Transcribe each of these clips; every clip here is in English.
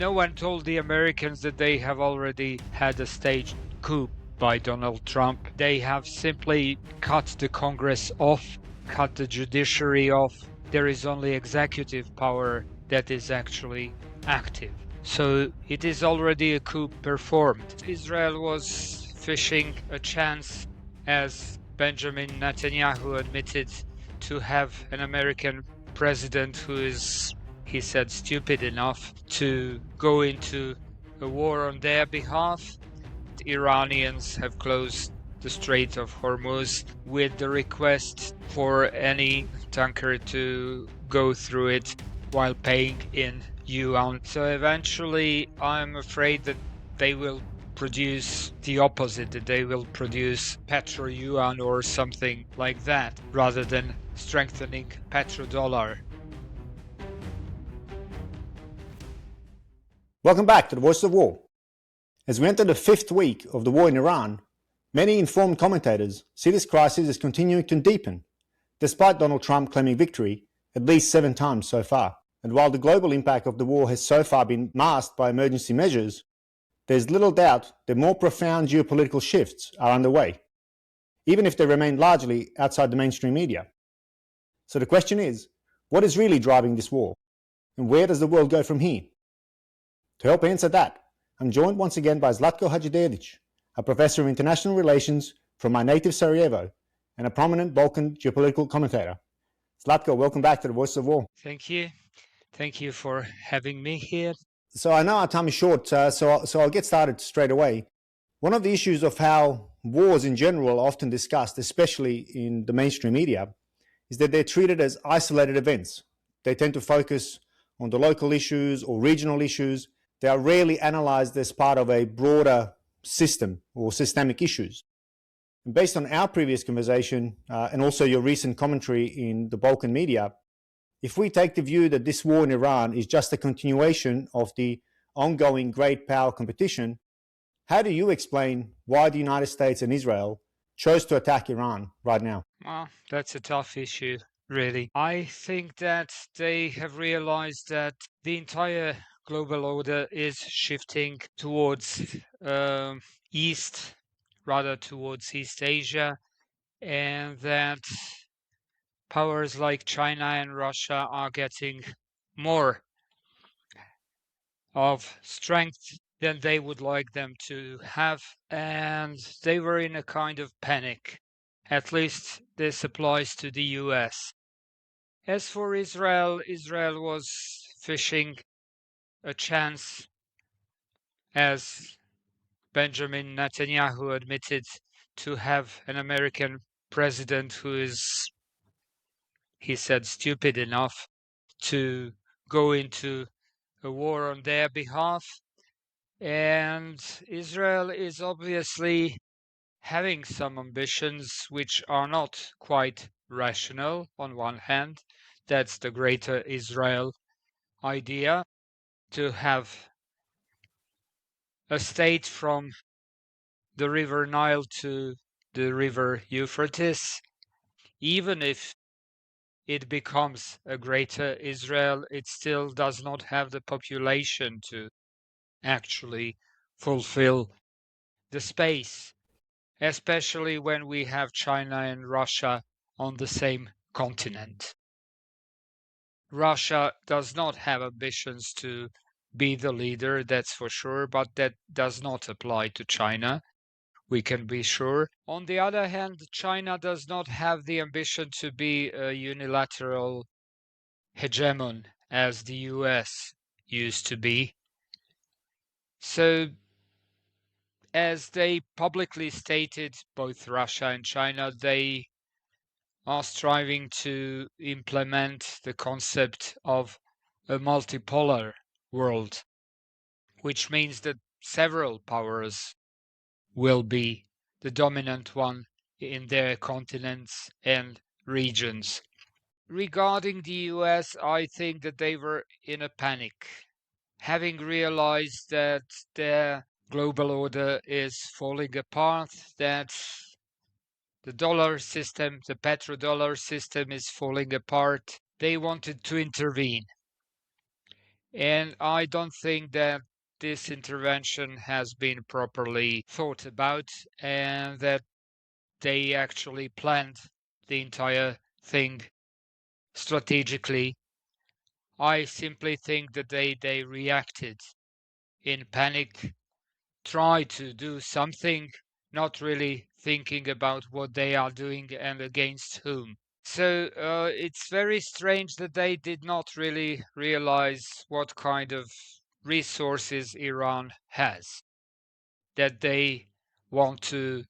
No one told the Americans that they have already had a staged coup by Donald Trump. They have simply cut the Congress off, cut the judiciary off. There is only executive power that is actually active. So it is already a coup performed. Israel was fishing a chance, as Benjamin Netanyahu admitted, to have an American president who is, he said, stupid enough to go into a war on their behalf. The Iranians have closed the Strait of Hormuz with the request for any tanker to go through it while paying in yuan. So eventually, I'm afraid that they will produce the opposite, that they will produce Petro-Yuan or something like that, rather than strengthening Petrodollar. Welcome back to the Voice of War. As we enter the 5th week of the war in Iran, many informed commentators see this crisis as continuing to deepen, despite Donald Trump claiming victory at least 7 times so far. And while the global impact of the war has so far been masked by emergency measures, there's little doubt that more profound geopolitical shifts are underway, even if they remain largely outside the mainstream media. So the question is, what is really driving this war? And where does the world go from here? To help answer that, I'm joined once again by Zlatko Hadžidedić, a professor of international relations from my native Sarajevo and a prominent Balkan geopolitical commentator. Zlatko, welcome back to the Voice of War. Thank you. Thank you for having me here. So I know our time is short, so I'll get started straight away. One of the issues of how wars in general are often discussed, especially in the mainstream media, is that they're treated as isolated events. They tend to focus on the local issues or regional issues. They are rarely analyzed as part of a broader system or systemic issues. And based on our previous conversation and also your recent commentary in the Balkan media, if we take the view that this war in Iran is just a continuation of the ongoing great power competition, how do you explain why the United States and Israel chose to attack Iran right now? Well, that's a tough issue, really. I think that they have realized that the entire global order is shifting towards East, rather towards East Asia, and that powers like China and Russia are getting more of strength than they would like them to have, and they were in a kind of panic. At least this applies to the US. As for Israel, Israel was fishing a chance, as Benjamin Netanyahu admitted, to have an American president who is, he said, stupid enough to go into a war on their behalf. And Israel is obviously having some ambitions which are not quite rational on one hand. That's the greater Israel idea, to have a state from the river Nile to the river Euphrates. Even if it becomes a greater Israel, it still does not have the population to actually fulfill the space, especially when we have China and Russia on the same continent. Russia does not have ambitions to be the leader, that's for sure, but that does not apply to China, we can be sure. On the other hand, China does not have the ambition to be a unilateral hegemon as the US used to be. So, as they publicly stated, both Russia and China, they are striving to implement the concept of a multipolar world, which means that several powers will be the dominant one in their continents and regions. Regarding the US, I think that they were in a panic, having realized that their global order is falling apart, that the dollar system, the petrodollar system is falling apart. They wanted to intervene. And I don't think that this intervention has been properly thought about and that they actually planned the entire thing strategically. I simply think that they reacted in panic, tried to do something, not really thinking about what they are doing and against whom. So it's very strange that they did not really realize what kind of resources Iran has, that they want to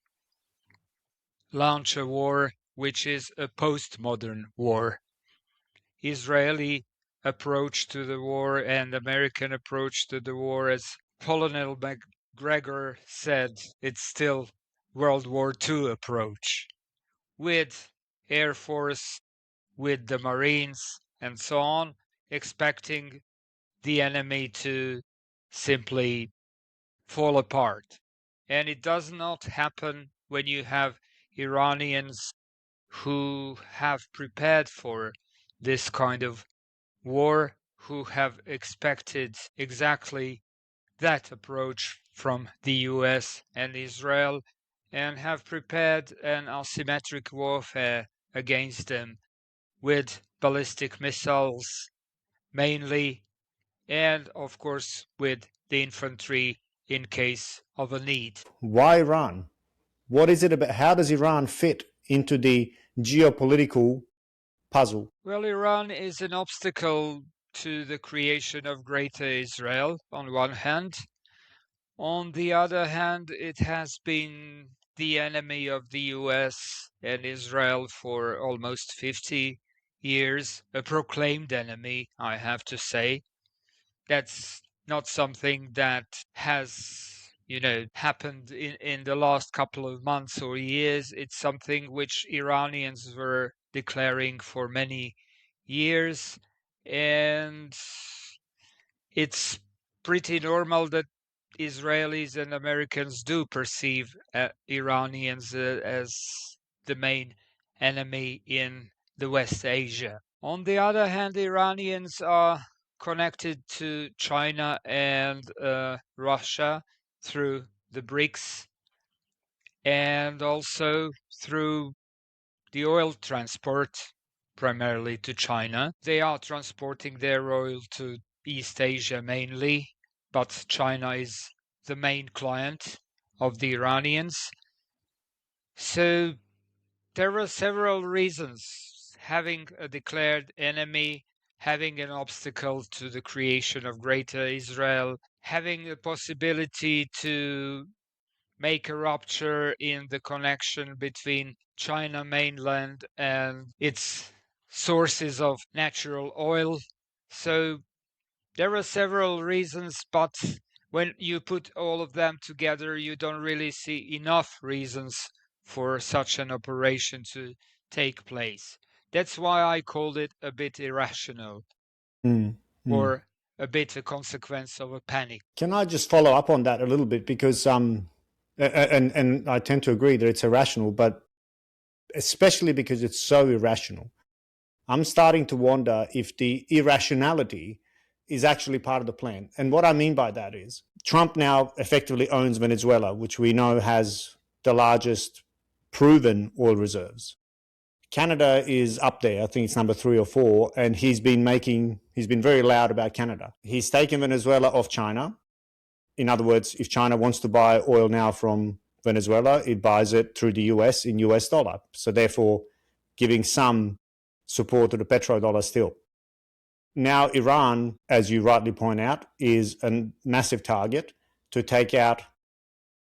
launch a war which is a postmodern war. Israeli approach to the war and American approach to the war, as Colonel McGregor said, it's still World War II approach with Air Force, with the Marines and so on, expecting the enemy to simply fall apart. And it does not happen when you have Iranians who have prepared for this kind of war, who have expected exactly that approach from the US and Israel, and have prepared an asymmetric warfare against them with ballistic missiles mainly, and of course with the infantry in case of a need. Why Iran? What is it about? How does Iran fit into the geopolitical puzzle? Well, Iran is an obstacle to the creation of Greater Israel on one hand. On the other hand, it has been the enemy of the US and Israel for almost 50 years, a proclaimed enemy, I have to say. That's not something that has, happened in the last couple of months or years. It's something which Iranians were declaring for many years. And it's pretty normal that Israelis and Americans do perceive Iranians as the main enemy in the West Asia. On the other hand, Iranians are connected to China and Russia through the BRICS and also through the oil transport, primarily to China. They are transporting their oil to East Asia mainly, but China is the main client of the Iranians. So there are several reasons. Having a declared enemy, having an obstacle to the creation of Greater Israel, having the possibility to make a rupture in the connection between China mainland and its sources of natural oil. So there are several reasons, but when you put all of them together, you don't really see enough reasons for such an operation to take place. That's why I called it a bit irrational or a bit a consequence of a panic. Can I just follow up on that a little bit? Because and I tend to agree that it's irrational, but especially because it's so irrational, I'm starting to wonder if the irrationality is actually part of the plan. And what I mean by that is Trump now effectively owns Venezuela, which we know has the largest proven oil reserves. Canada is up there. I think it's number 3 or 4. And he's been very loud about Canada. He's taken Venezuela off China. In other words, if China wants to buy oil now from Venezuela, it buys it through the US in US dollar. So therefore, giving some support to the petrodollar still. Now, Iran, as you rightly point out, is a massive target to take out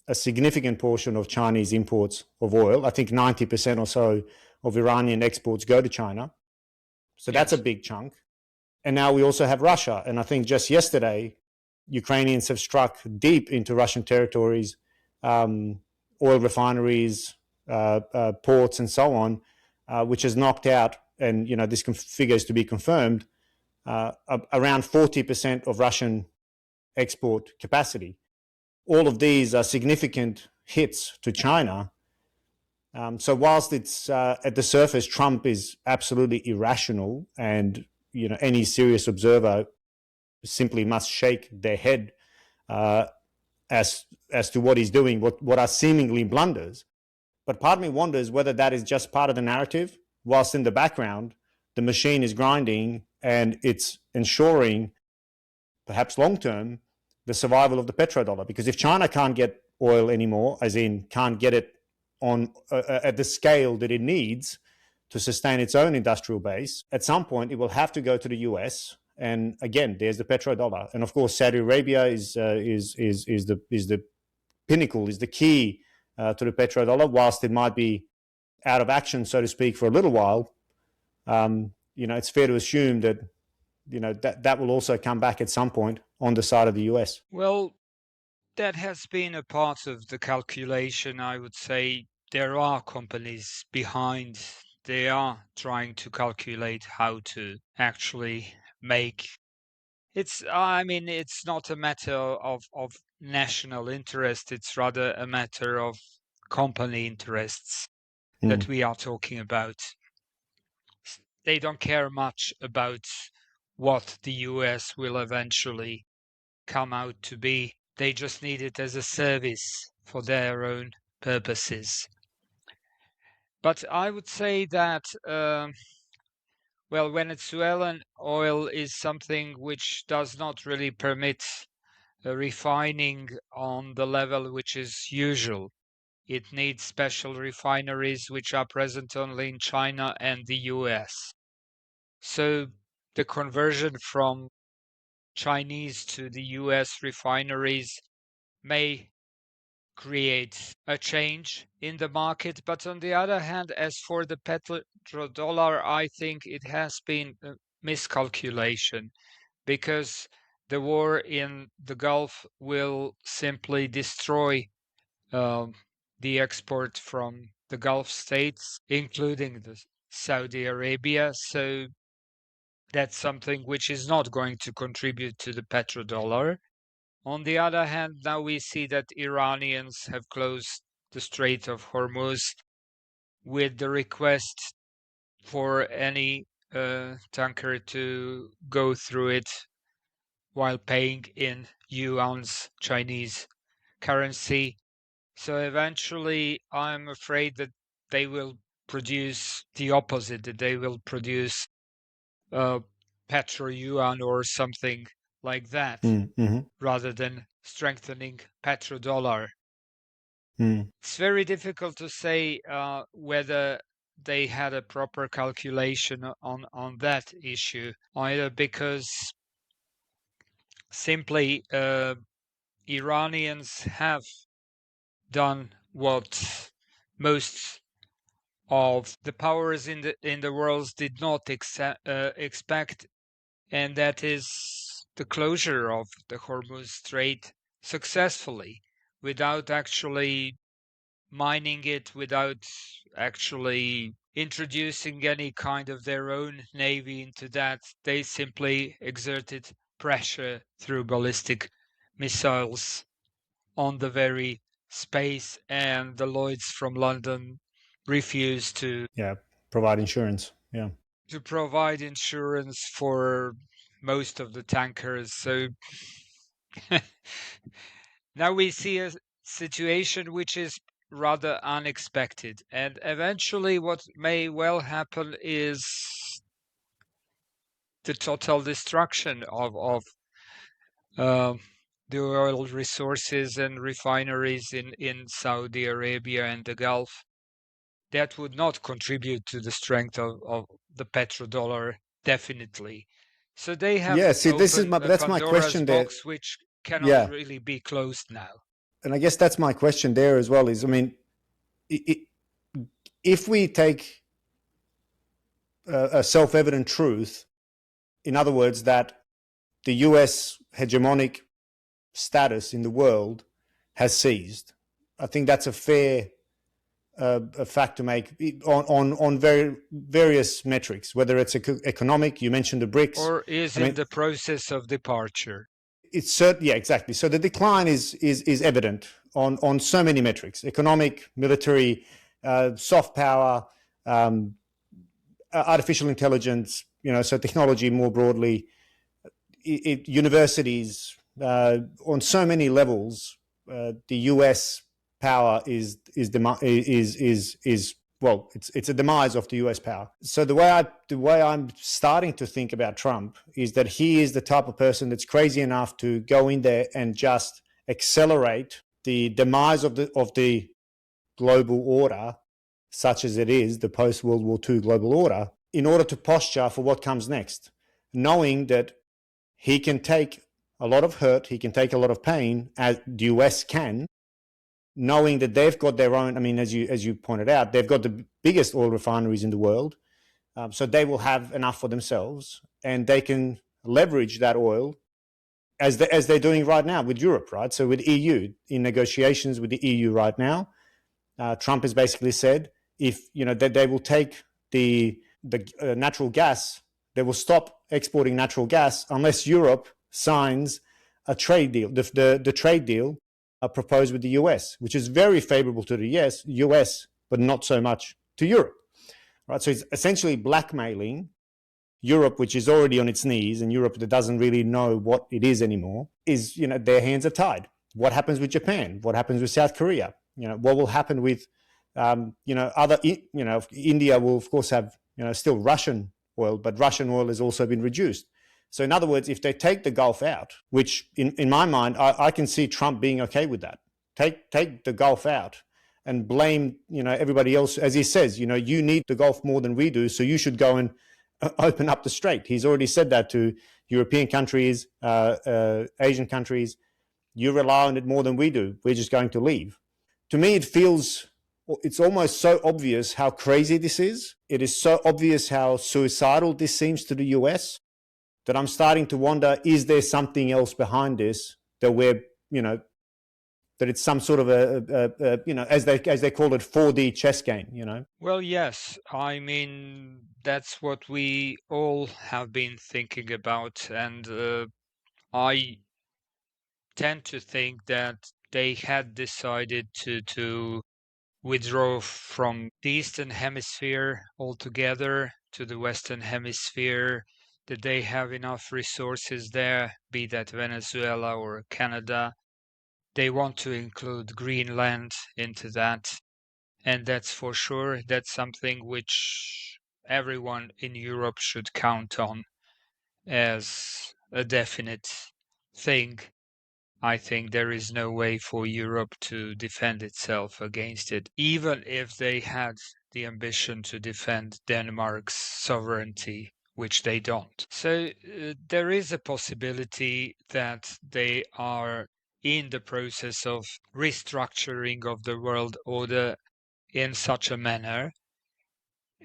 a significant portion of Chinese imports of oil. I think 90% or so of Iranian exports go to China. So that's a big chunk. And now we also have Russia. And I think just yesterday, Ukrainians have struck deep into Russian territories, oil refineries, ports, and so on, which has knocked out, and this figure is to be confirmed, around 40% of Russian export capacity. All of these are significant hits to China. So whilst it's at the surface, Trump is absolutely irrational, and any serious observer simply must shake their head as to what he's doing, what are seemingly blunders. But part of me wonders whether that is just part of the narrative, whilst in the background, the machine is grinding and it's ensuring, perhaps long-term, the survival of the petrodollar. Because if China can't get oil anymore, as in can't get it on at the scale that it needs to sustain its own industrial base, at some point it will have to go to the US. And again, there's the petrodollar. And of course, Saudi Arabia is the pinnacle, is the key to the petrodollar. Whilst it might be out of action, so to speak, for a little while, it's fair to assume that that will also come back at some point on the side of the US. Well, that has been a part of the calculation. I would say there are companies behind. They are trying to calculate how to actually make it's not a matter of national interest. It's rather a matter of company interests that we are talking about. They don't care much about what the US will eventually come out to be. They just need it as a service for their own purposes. But I would say that Venezuelan oil is something which does not really permit refining on the level which is usual. It needs special refineries which are present only in China and the US. So the conversion from Chinese to the US refineries may create a change in the market. But on the other hand, as for the petrodollar, I think it has been a miscalculation, because the war in the Gulf will simply destroy the export from the Gulf states, including the Saudi Arabia. So that's something which is not going to contribute to the petrodollar. On the other hand, now we see that Iranians have closed the Strait of Hormuz with the request for any tanker to go through it while paying in yuan's, Chinese currency. So eventually, I'm afraid that they will produce the opposite, that they will produce Petro-Yuan or something like that, rather than strengthening petrodollar. It's very difficult to say whether they had a proper calculation on that issue, either because simply Iranians have done what most of the powers in the world did not expect, and that is the closure of the Hormuz Strait successfully, without actually mining it, without actually introducing any kind of their own navy into that. They simply exerted pressure through ballistic missiles on the very space, and the Lloyds from London refused to provide insurance. To provide insurance for most of the tankers. So now we see a situation which is rather unexpected, and eventually what may well happen is the total destruction of the oil resources and refineries in Saudi Arabia and the Gulf. That would not contribute to the strength of the petrodollar, definitely. So they have that's my question there, which cannot really be closed now. And I guess that's my question there as well. Is, I mean, if we take a self-evident truth, in other words, that the US hegemonic status in the world has ceased, I think that's a fair a fact to make on various metrics, whether it's economic, you mentioned the BRICS, or is in the process of departure. It's certain, exactly. So the decline is evident on so many metrics: economic, military, soft power, artificial intelligence. So technology more broadly. universities, on so many levels, the US power is well, it's a demise of the US power. So the way I'm starting to think about Trump is that he is the type of person that's crazy enough to go in there and just accelerate the demise of the global order, such as it is, the post-World War II global order, in order to posture for what comes next, knowing that he can take a lot of hurt, he can take a lot of pain, as the US can, knowing that they've got their own, I mean, as you pointed out, they've got the biggest oil refineries in the world, so they will have enough for themselves, and they can leverage that oil as they're doing right now with Europe, right? So with EU, in negotiations with the EU right now, Trump has basically said that they will take the natural gas, they will stop exporting natural gas unless Europe signs a trade deal, the trade deal proposed with the US, which is very favorable to the US, but not so much to Europe, right? So it's essentially blackmailing Europe, which is already on its knees, and Europe that doesn't really know what it is anymore, is, their hands are tied. What happens with Japan? What happens with South Korea? What will happen with, India will of course have, still Russian oil, but Russian oil has also been reduced. So in other words, if they take the Gulf out, which in my mind, I can see Trump being okay with that. Take the Gulf out and blame, everybody else. As he says, you need the Gulf more than we do, so you should go and open up the Strait. He's already said that to European countries, Asian countries. You rely on it more than we do. We're just going to leave. To me, it's almost so obvious how crazy this is. It is so obvious how suicidal this seems to the US that I'm starting to wonder, is there something else behind this that that it's some sort of as they call it, 4D chess game, Well, yes. I mean, that's what we all have been thinking about. And I tend to think that they had decided to withdraw from the Eastern Hemisphere altogether to the Western Hemisphere, that they have enough resources there, be that Venezuela or Canada. They want to include Greenland into that. And that's for sure. That's something which everyone in Europe should count on as a definite thing. I think there is no way for Europe to defend itself against it, even if they had the ambition to defend Denmark's sovereignty, which they don't. So there is a possibility that they are in the process of restructuring of the world order in such a manner.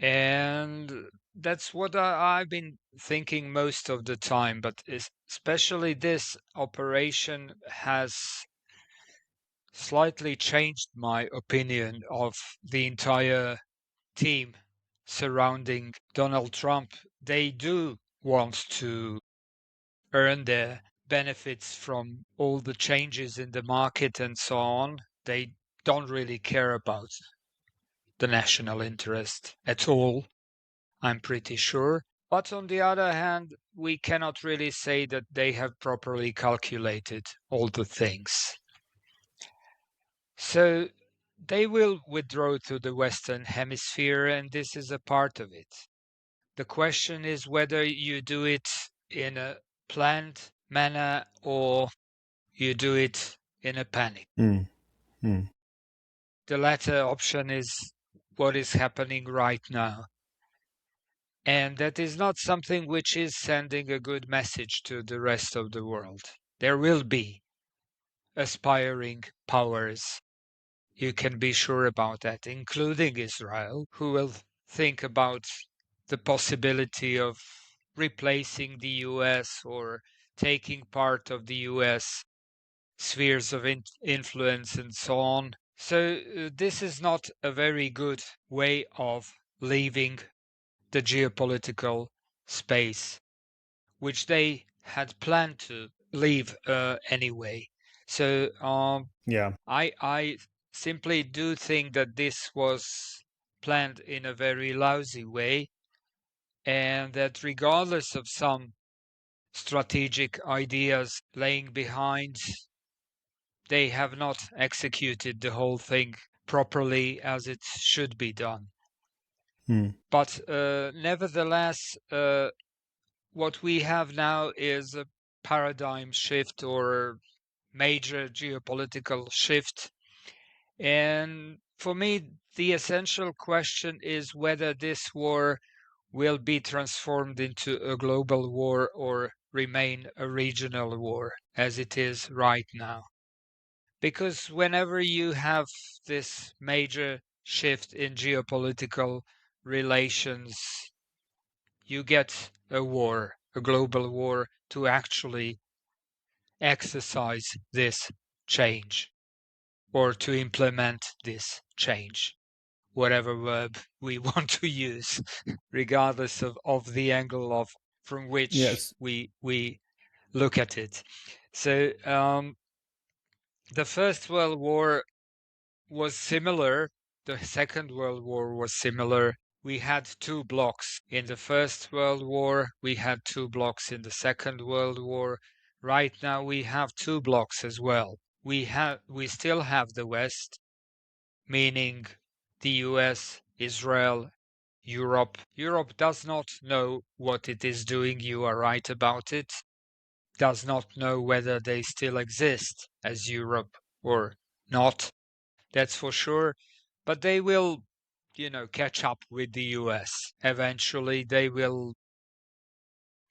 And that's what I've been thinking most of the time, but especially this operation has slightly changed my opinion of the entire team surrounding Donald Trump. They do want to earn their benefits from all the changes in the market and so on. They don't really care about the national interest at all, I'm pretty sure. But on the other hand, we cannot really say that they have properly calculated all the things. So they will withdraw to the Western Hemisphere, and this is a part of it. The question is whether you do it in a planned manner or you do it in a panic. The latter option is what is happening right now. And that is not something which is sending a good message to the rest of the world. There will be aspiring powers, you can be sure about that, including Israel, who will think about the possibility of replacing the US or taking part of the US spheres of influence and so on. So this is not a very good way of leaving the geopolitical space, which they had planned to leave anyway. So I simply do think that this was planned in a very lousy way, and that regardless of some strategic ideas laying behind, they have not executed the whole thing properly as it should be done. But nevertheless, what we have now is a paradigm shift or major geopolitical shift. And for me, the essential question is whether this war will be transformed into a global war or remain a regional war as it is right now. Because whenever you have this major shift in geopolitical relations, you get a war, a global war, to actually exercise this change or to implement this change, whatever verb we want to use, regardless of the angle of from which we look at it. So the First World War was similar. The Second World War was similar. We had two blocks in the First World War. We had two blocks in the Second World War. Right now we have two blocks as well. We still have the West, meaning the US, Israel, Europe. Europe does not know what it is doing. You are right about it. Does not know whether they still exist as Europe or not. That's for sure. But they will, catch up with the US. Eventually they will.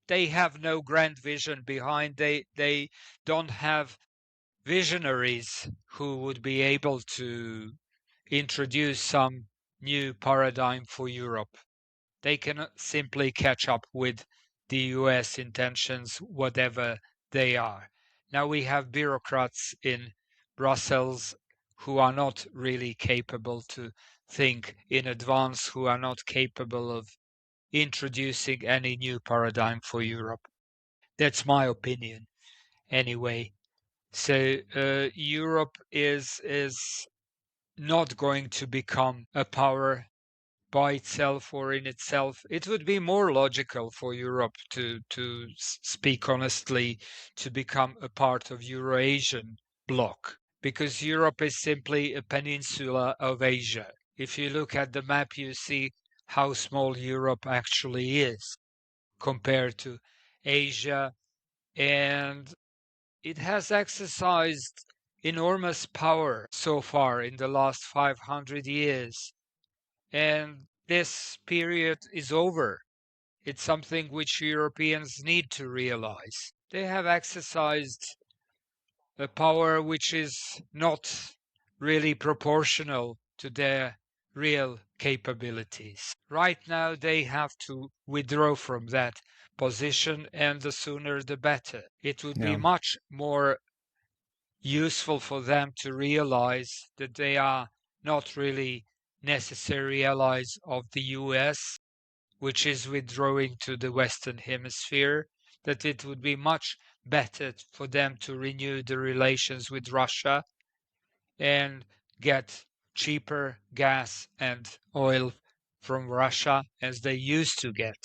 They have no grand vision behind. They don't have visionaries who would be able to introduce some new paradigm for Europe. They cannot simply catch up with the US intentions, whatever they are. Now we have bureaucrats in Brussels who are not really capable to think in advance, who are not capable of introducing any new paradigm for Europe. That's my opinion, anyway. So Europe is not going to become a power by itself or in itself. It would be more logical for Europe to speak honestly, to become a part of Eurasian bloc, because Europe is simply a peninsula of Asia. If you look at the map, you see how small Europe actually is compared to Asia, and it has exercised enormous power so far in the last 500 years. And this period is over. It's something which Europeans need to realize. They have exercised a power which is not really proportional to their real capabilities. Right now, they have to withdraw from that position, and the sooner the better. It would be much more useful for them to realize that they are not really necessary allies of the US, which is withdrawing to the Western Hemisphere, that it would be much better for them to renew the relations with Russia and get cheaper gas and oil from Russia as they used to get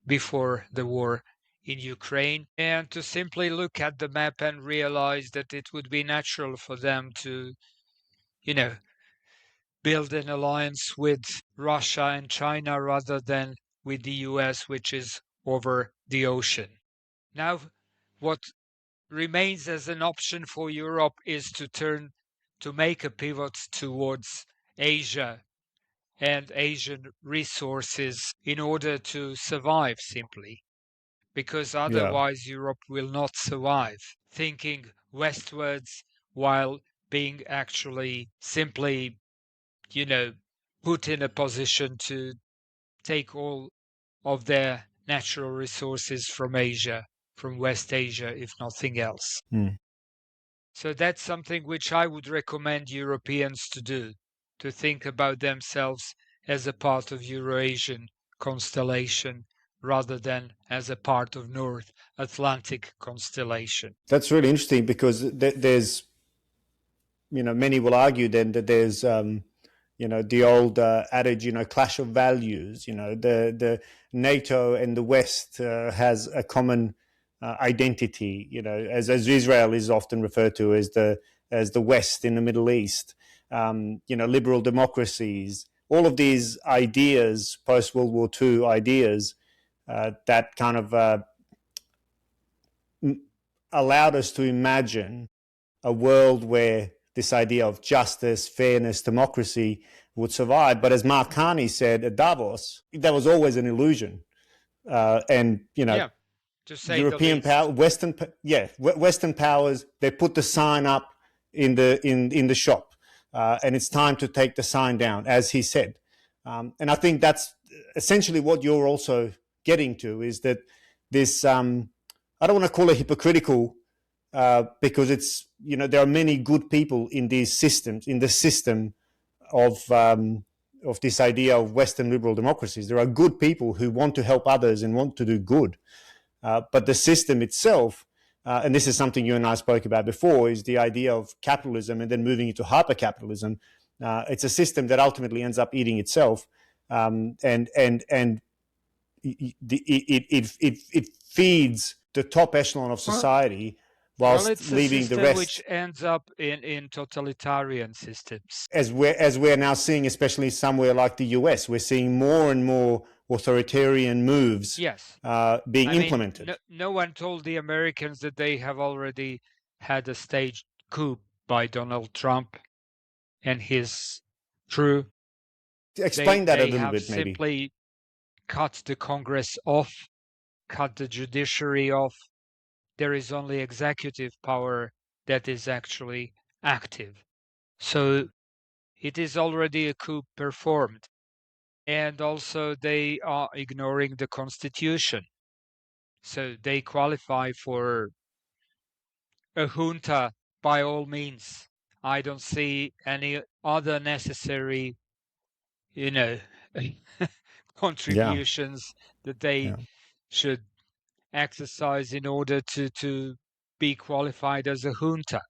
before the war in Ukraine, and to simply look at the map and realize that it would be natural for them to, build an alliance with Russia and China rather than with the US, which is over the ocean. Now, what remains as an option for Europe is to make a pivot towards Asia and Asian resources in order to survive simply, because otherwise Europe will not survive. Thinking westwards while being actually simply, put in a position to take all of their natural resources from Asia, from West Asia, if nothing else. So that's something which I would recommend Europeans to do, to think about themselves as a part of Eurasian constellation rather than as a part of North Atlantic constellation. That's really interesting, because there's, many will argue then that there's, the old adage, clash of values. The NATO and the West has a common identity. As Israel is often referred to as the West in the Middle East. Liberal democracies. All of these ideas, post World War II ideas, that kind of allowed us to imagine a world where this idea of justice, fairness, democracy would survive. But as Mark Carney said at Davos, that was always an illusion. And to say European power, Western powers, they put the sign up in the shop, and it's time to take the sign down, as he said. And I think that's essentially what you're also getting to, is that this, I don't want to call it hypocritical, because it's, there are many good people in these systems, in the system of this idea of Western liberal democracies. There are good people who want to help others and want to do good. But the system itself, and this is something you and I spoke about before, is the idea of capitalism and then moving into hyper-capitalism. It's a system that ultimately ends up eating itself, and it feeds the top echelon of society, whilst it's leaving the rest, which ends up in totalitarian systems. As we're now seeing, especially somewhere like the US, we're seeing more and more authoritarian moves being implemented. No one told the Americans that they have already had a staged coup by Donald Trump and his crew. Explain that a little bit, maybe. They have simply cut the Congress off, cut the judiciary off. There is only executive power that is actually active. So it is already a coup performed. And also they are ignoring the constitution. So they qualify for a junta by all means. I don't see any other necessary, contributions that they should exercise in order to be qualified as a junta.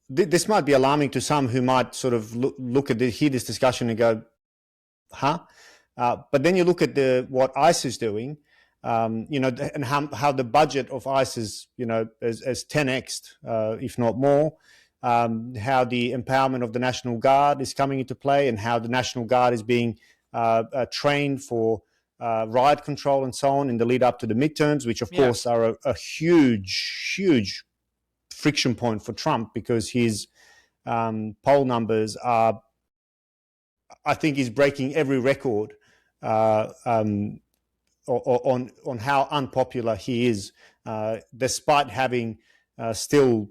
This might be alarming to some who might sort of hear this discussion and go, huh? But then you look at what ICE is doing, and how the budget of ICE is, as 10x'd, if not more. How the empowerment of the National Guard is coming into play, and how the National Guard is being trained for riot control and so on in the lead up to the midterms, which of course are a huge friction point for Trump, because his poll numbers are, I think he's breaking every record on how unpopular he is, despite having still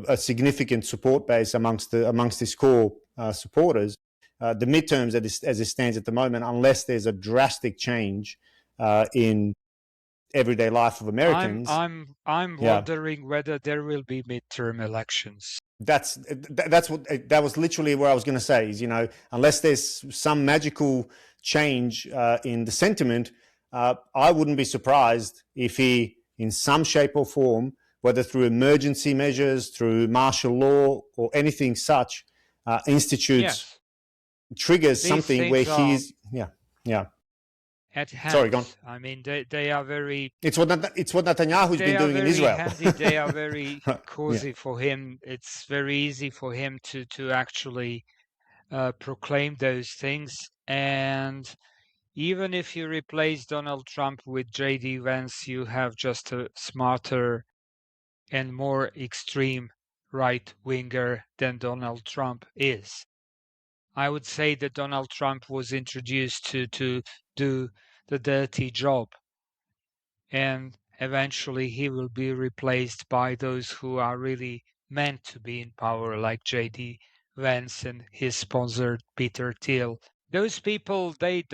a significant support base amongst his core supporters. The midterms, as it stands at the moment, unless there's a drastic change in everyday life of Americans, I'm wondering whether there will be midterm elections. That was literally where I was going to say, is, unless there's some magical change in the sentiment, I wouldn't be surprised if he, in some shape or form, whether through emergency measures, through martial law, or anything such, triggers something where he's at hand. Sorry, go on. I mean, they are very. It's what Netanyahu's been doing in Israel. Handy. They are very cozy for him. It's very easy for him to actually proclaim those things. And even if you replace Donald Trump with J.D. Vance, you have just a smarter and more extreme right-winger than Donald Trump is. I would say that Donald Trump was introduced to do the dirty job, and eventually he will be replaced by those who are really meant to be in power, like J.D. Vance and his sponsor Peter Thiel. Those people, they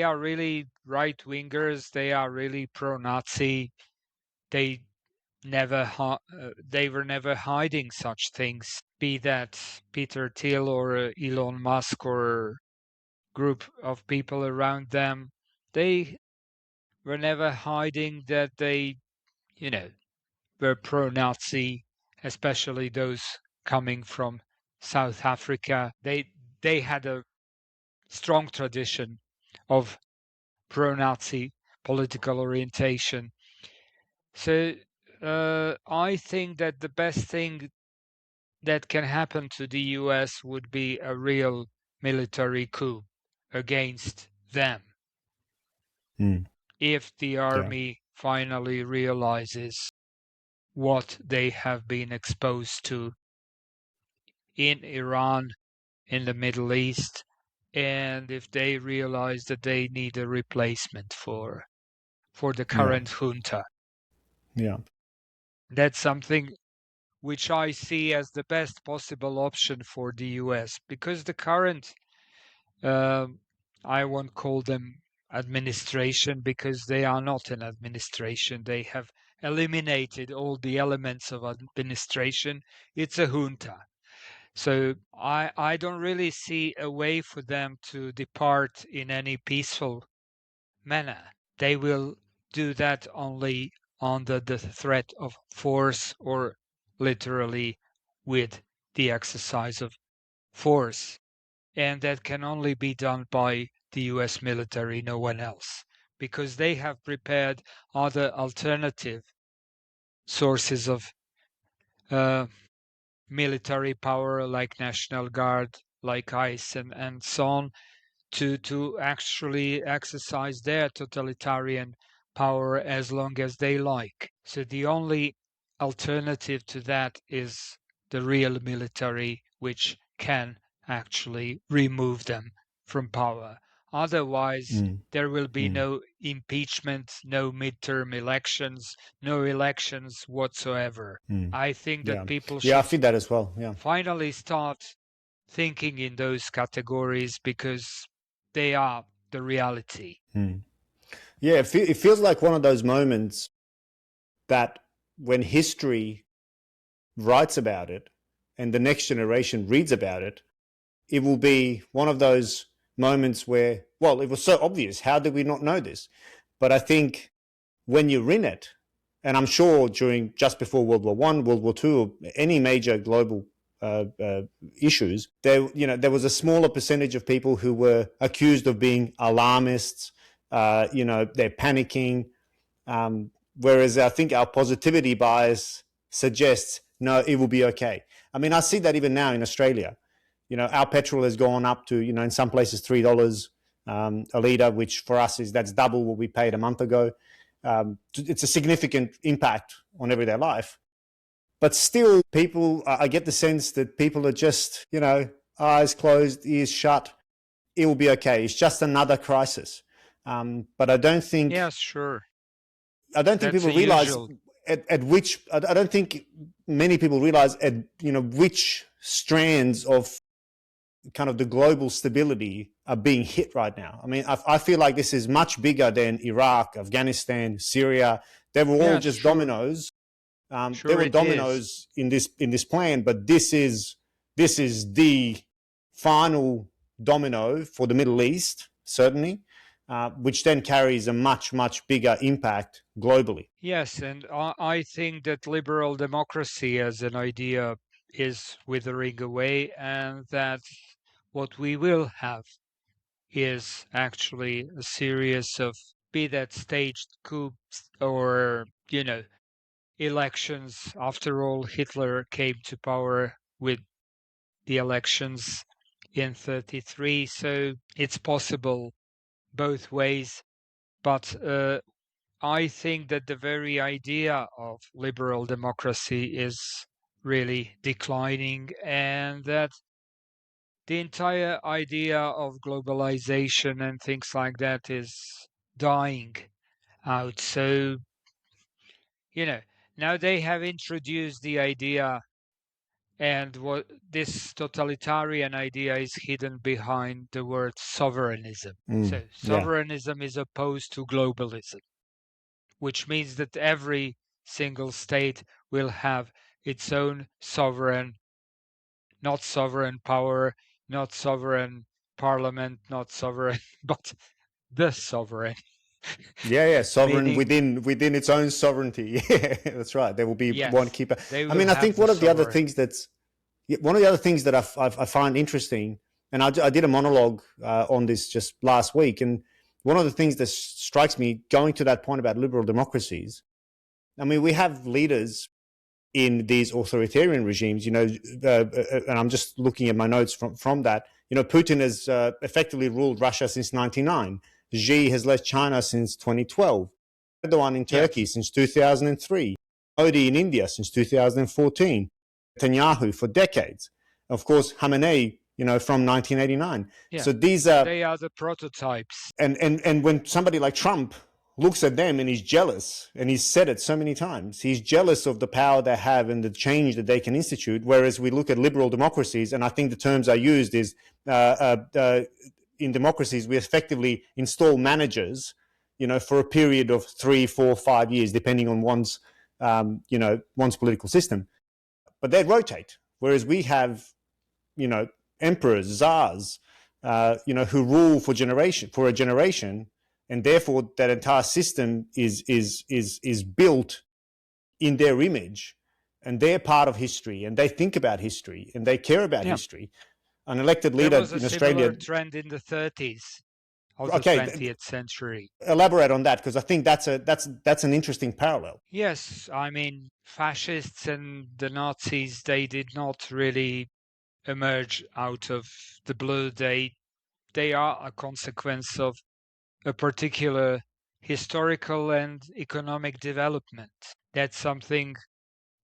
are really right-wingers. They are really pro-Nazi. They were never hiding such things, be that Peter Thiel or Elon Musk or group of people around them. They were never hiding that they, were pro-Nazi, especially those coming from South Africa. They had a strong tradition of pro-Nazi political orientation. So I think that the best thing that can happen to the US would be a real military coup against them. If the army finally realizes what they have been exposed to in Iran, in the Middle East, and if they realize that they need a replacement for the current junta. Yeah. That's something which I see as the best possible option for the US, because the current, I won't call them administration, because they are not an administration. They have eliminated all the elements of administration. It's a junta. So I don't really see a way for them to depart in any peaceful manner. They will do that only under the threat of force, or literally with the exercise of force. And that can only be done by the US military, no one else, because they have prepared other alternative sources of military power, like National Guard, like ICE, and so on, to actually exercise their totalitarian power as long as they like. So the only alternative to that is the real military, which can actually remove them from power. Otherwise, there will be no impeachment, no midterm elections, no elections whatsoever. I think that people I should feel that as well. Yeah. finally start thinking in those categories, because they are the reality. Yeah, it feels like one of those moments that when history writes about it and the next generation reads about it, it will be one of those moments where, well, it was so obvious. How did we not know this? But I think when you're in it, and I'm sure during just before World War I, World War II, any major global issues, there was a smaller percentage of people who were accused of being alarmists. They're panicking. Whereas I think our positivity bias suggests, no, it will be okay. I mean, I see that even now in Australia. Our petrol has gone up to, in some places $3 a litre, which for us that's double what we paid a month ago. It's a significant impact on everyday life. But still, I get the sense that people are just, eyes closed, ears shut. It will be okay. It's just another crisis. But I don't think... Yes, sure. I don't think people realize at which... I don't think many people realize at, which strands of kind of the global stability are being hit right now. I mean, I feel like this is much bigger than Iraq, Afghanistan, Syria. They were all just dominoes. There were dominoes in this plan, but this is the final domino for the Middle East, certainly, which then carries a much, much bigger impact globally. Yes, and I think that liberal democracy as an idea is withering away, and that what we will have is actually a series of, be that staged coups or, elections. After all, Hitler came to power with the elections in 1933, so it's possible both ways. But I think that the very idea of liberal democracy is really declining, and that the entire idea of globalization and things like that is dying out. So, now they have introduced the idea, and what this totalitarian idea is hidden behind the word sovereignism. So sovereignism is opposed to globalism, which means that every single state will have its own sovereign, not sovereign power, not sovereign parliament, not sovereign, but the sovereign. Yeah, sovereign within its own sovereignty. Yeah, that's right. There will be one keeper. I mean, I think one of the other things that I find interesting, and I did a monologue on this just last week, and one of the things that strikes me, going to that point about liberal democracies, I mean, we have leaders in these authoritarian regimes, and I'm just looking at my notes from that. Putin has effectively ruled Russia since 1999. Xi has led China since 2012. Erdogan in Turkey since 2003. Modi in India since 2014. Netanyahu for decades. Of course, Khamenei, from 1989. Yeah. So they are the prototypes. And when somebody like Trump looks at them and he's jealous, and he's said it so many times, he's jealous of the power they have and the change that they can institute, whereas we look at liberal democracies, and I think the terms I used is in democracies we effectively install managers, for a period of 3, 4, 5 years, depending on one's political system, but they rotate, whereas we have emperors, czars, who rule for a generation, and therefore that entire system is built in their image, and they're part of history, and they think about history, and they care about history. An elected leader in Australia. There was a similar trend in the 30s of the 20th century. Elaborate on that, because I think that's an interesting parallel. Yes, I mean, fascists and the Nazis, they did not really emerge out of the blue. They are a consequence of a particular historical and economic development. That's something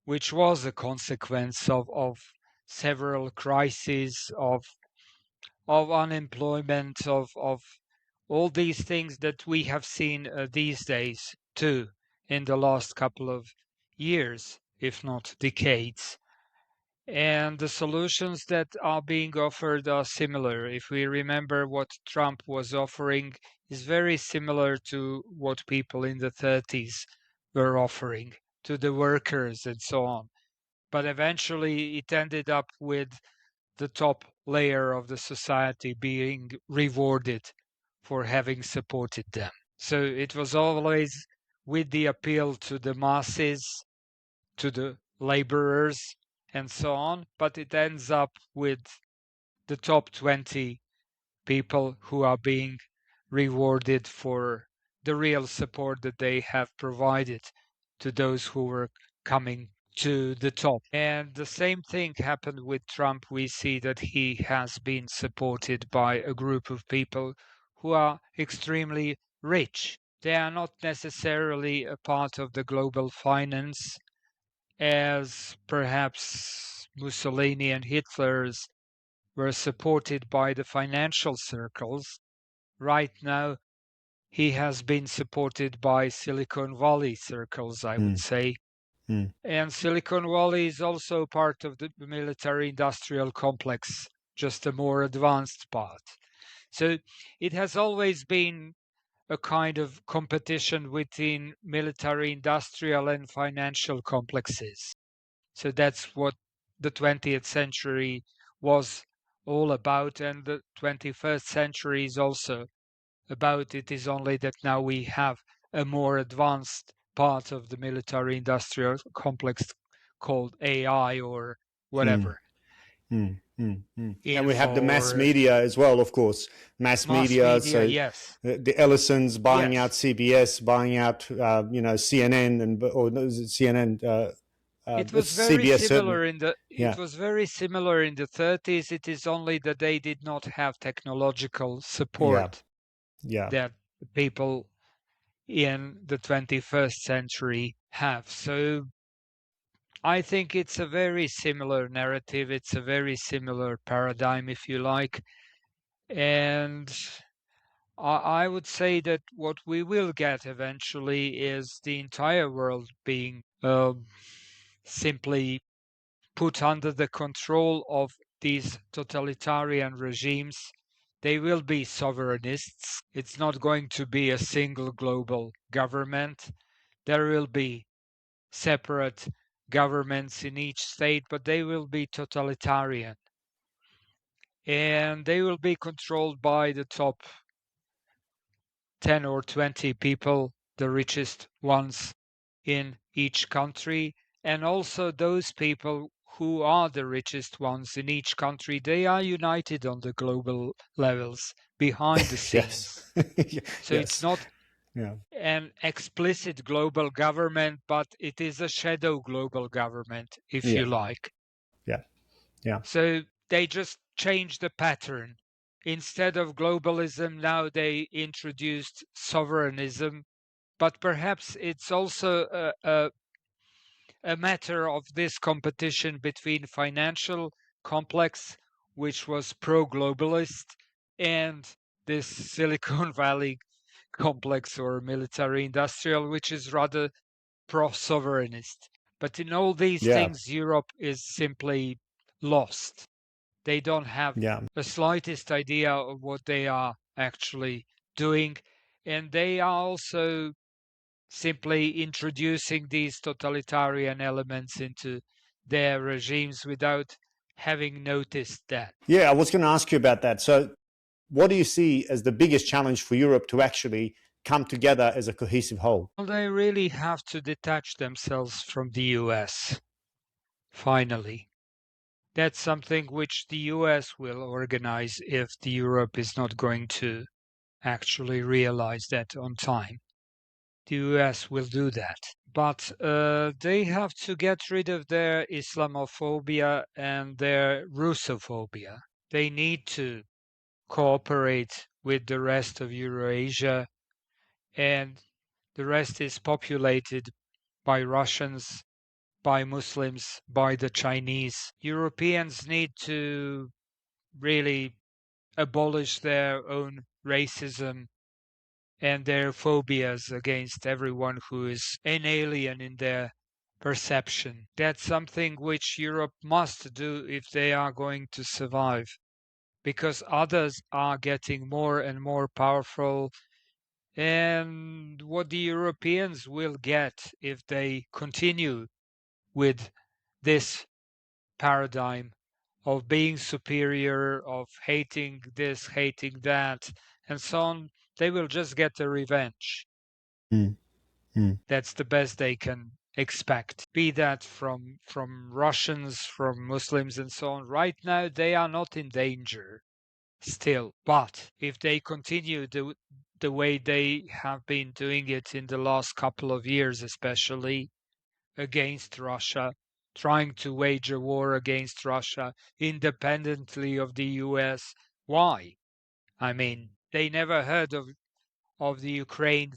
which was a consequence of several crises, of unemployment, of all these things that we have seen these days too in the last couple of years, if not decades. And the solutions that are being offered are similar. If we remember what Trump was offering is very similar to what people in the 30s were offering to the workers and so on. But eventually it ended up with the top layer of the society being rewarded for having supported them. So it was always with the appeal to the masses, to the laborers, and so on, but it ends up with the top 20 people who are being rewarded for the real support that they have provided to those who were coming to the top. And the same thing happened with Trump. We see that he has been supported by a group of people who are extremely rich. They are not necessarily a part of the global finance, as perhaps Mussolini and Hitler's were supported by the financial circles. Right now, he has been supported by Silicon Valley circles, I would say. And Silicon Valley is also part of the military-industrial complex, just a more advanced part. So it has always been a kind of competition within military-industrial and financial complexes. So that's what the 20th century was all about, and the 21st century is also about. It is only that now we have a more advanced part of the military-industrial complex called AI or whatever. And we have the mass media as well, of course. Mass media, so yes. The Ellisons buying out CBS, buying out CNN or CNN. It was very CBS similar it was very similar in the 30s. It is only that they did not have technological support that people in the 21st century have. So I think it's a very similar narrative. It's a very similar paradigm, if you like. And I would say that what we will get eventually is the entire world being simply put under the control of these totalitarian regimes. They will be sovereignists. It's not going to be a single global government. There will be separate governments in each state, but they will be totalitarian. And they will be controlled by the top 10 or 20 people, the richest ones in each country. And also those people who are the richest ones in each country, they are united on the global levels behind the scenes. So it's not an explicit global government, but it is a shadow global government, if Yeah. you like. Yeah. So they just changed the pattern. Instead of globalism, now they introduced sovereignism, but perhaps it's also a matter of this competition between financial complex, which was pro-globalist, and this Silicon Valley complex or military industrial, which is rather pro-sovereignist. But in all these things, Europe is simply lost. They don't have the slightest idea of what they are actually doing. And they are also simply introducing these totalitarian elements into their regimes without having noticed that. Yeah, I was going to ask you about that. So, what do you see as the biggest challenge for Europe to actually come together as a cohesive whole? Well, they really have to detach themselves from the US, finally. That's something which the US will organize if the Europe is not going to actually realize that on time. The US will do that. But they have to get rid of their Islamophobia and their Russophobia. They need to cooperate with the rest of Eurasia, and the rest is populated by Russians, by Muslims, by the Chinese. Europeans need to really abolish their own racism and their phobias against everyone who is an alien in their perception. That's something which Europe must do if they are going to survive, because others are getting more and more powerful. And what the Europeans will get if they continue with this paradigm of being superior, of hating this, hating that, and so on, they will just get a revenge. That's the best they can expect. Be that from Russians, from Muslims, and so on. Right now, they are not in danger still. But if they continue the way they have been doing it in the last couple of years, especially against Russia, trying to wage a war against Russia independently of the US, why? I mean, they never heard of the Ukraine,